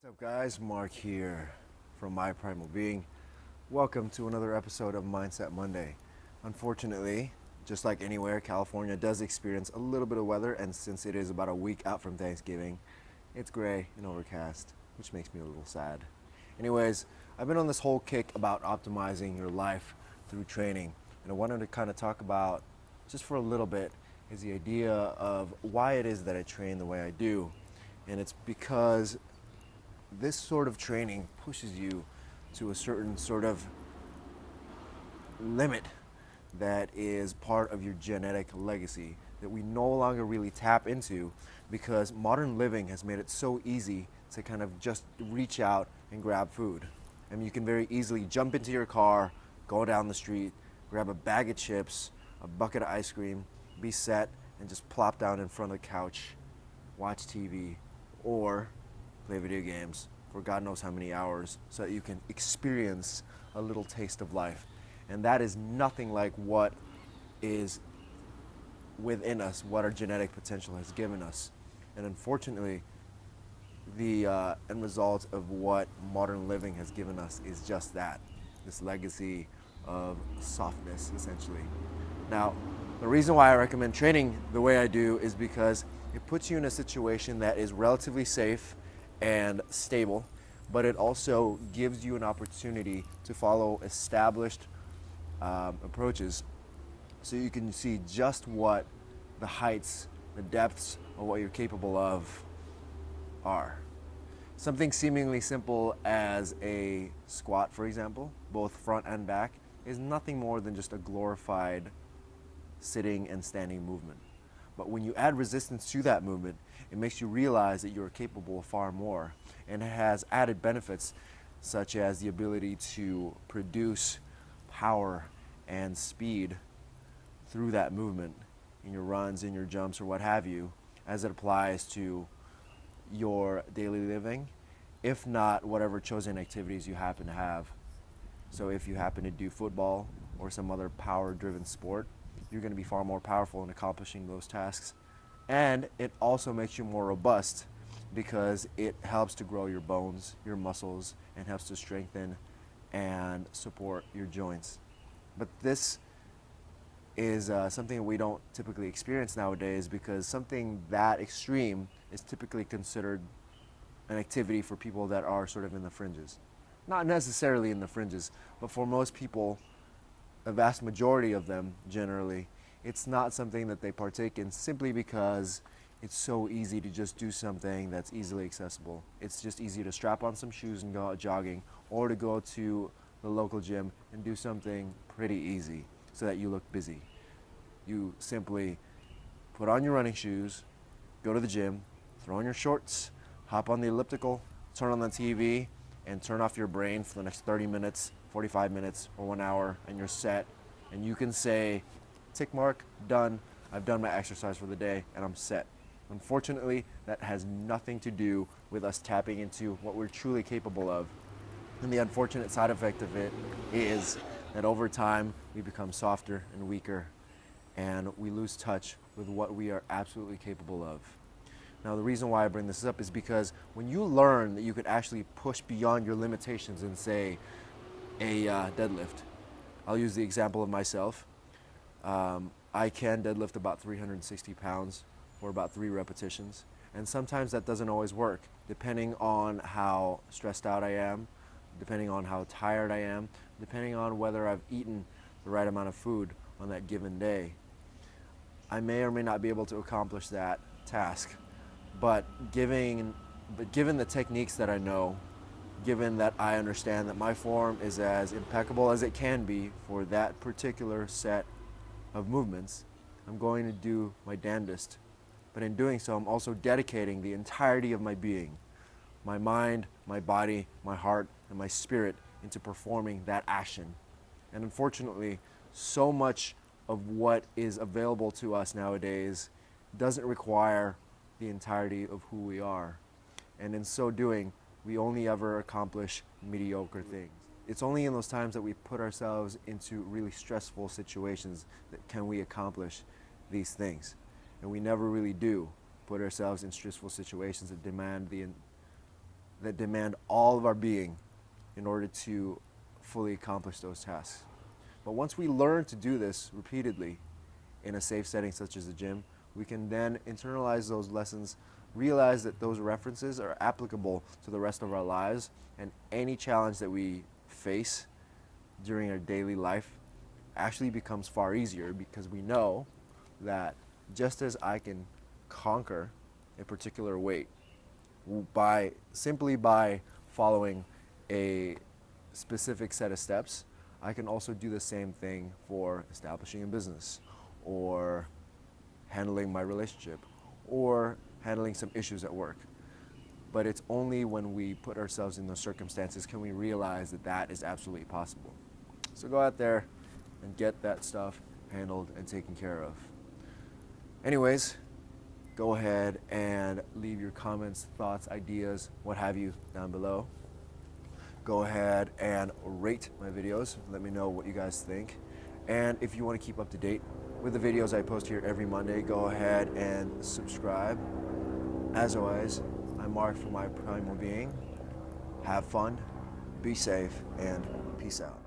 What's up, guys? Mark here from My Primal Being. Welcome to another episode of Mindset Monday. Unfortunately, just like anywhere, California does experience a little bit of weather, and since it is about a week out from Thanksgiving, it's gray and overcast, which makes me a little sad. Anyways, I've been on this whole kick about optimizing your life through training, and I wanted to kind of talk about, just for a little bit, is the idea of why it is that I train the way I do. And it's because this sort of training pushes you to a certain sort of limit that is part of your genetic legacy that we no longer really tap into because modern living has made it so easy to kind of just reach out and grab food. I mean, you can very easily jump into your car, go down the street, grab a bag of chips, a bucket of ice cream, be set, and just plop down in front of the couch, watch TV, or play video games for God knows how many hours so that you can experience a little taste of life. And that is nothing like what is within us, what our genetic potential has given us. And unfortunately, the end result of what modern living has given us is just that, this legacy of softness, essentially. Now, the reason why I recommend training the way I do is because it puts you in a situation that is relatively safe and stable, but it also gives you an opportunity to follow established approaches so you can see just what the heights, the depths of what you're capable of are. Something seemingly simple as a squat, for example, both front and back, is nothing more than just a glorified sitting and standing movement. But when you add resistance to that movement, it makes you realize that you're capable of far more. And it has added benefits such as the ability to produce power and speed through that movement in your runs, in your jumps, or what have you, as it applies to your daily living, if not whatever chosen activities you happen to have. So if you happen to do football or some other power-driven sport, you're going to be far more powerful in accomplishing those tasks. And it also makes you more robust because it helps to grow your bones, your muscles, and helps to strengthen and support your joints. But this is something that we don't typically experience nowadays because something that extreme is typically considered an activity for people that are sort of in the fringes. Not necessarily in the fringes, but for most people, a vast majority of them generally, it's not something that they partake in simply because it's so easy to just do something that's easily accessible. It's just easy to strap on some shoes and go out jogging, or to go to the local gym and do something pretty easy so that you look busy. You simply put on your running shoes, go to the gym, throw on your shorts, hop on the elliptical, turn on the TV, and turn off your brain for the next 30 minutes, 45 minutes, or 1 hour, and you're set. And you can say, tick mark, done. I've done my exercise for the day, and I'm set. Unfortunately, that has nothing to do with us tapping into what we're truly capable of. And the unfortunate side effect of it is that over time, we become softer and weaker, and we lose touch with what we are absolutely capable of. Now, the reason why I bring this up is because when you learn that you could actually push beyond your limitations in, say, a deadlift, I'll use the example of myself. I can deadlift about 360 pounds for about 3 repetitions, and sometimes that doesn't always work, depending on how stressed out I am, depending on how tired I am, depending on whether I've eaten the right amount of food on that given day. I may or may not be able to accomplish that task. But given the techniques that I know, given that I understand that my form is as impeccable as it can be for that particular set of movements, I'm going to do my damnedest. But in doing so, I'm also dedicating the entirety of my being, my mind, my body, my heart, and my spirit into performing that action. And unfortunately, so much of what is available to us nowadays doesn't require the entirety of who we are. And in so doing, we only ever accomplish mediocre things. It's only in those times that we put ourselves into really stressful situations that can we accomplish these things. And we never really do put ourselves in stressful situations that demand that demand all of our being in order to fully accomplish those tasks. But once we learn to do this repeatedly in a safe setting such as the gym, we can then internalize those lessons, realize that those references are applicable to the rest of our lives, and any challenge that we face during our daily life actually becomes far easier, because we know that just as I can conquer a particular weight simply by following a specific set of steps, I can also do the same thing for establishing a business, or handling my relationship, or handling some issues at work. But it's only when we put ourselves in those circumstances can we realize that that is absolutely possible. So go out there and get that stuff handled and taken care of. Anyways, go ahead and leave your comments, thoughts, ideas, what have you down below. Go ahead and rate my videos. Let me know what you guys think. And if you want to keep up to date with the videos I post here every Monday, go ahead and subscribe. As always, I'm Mark from My Primal Being. Have fun, be safe, and peace out.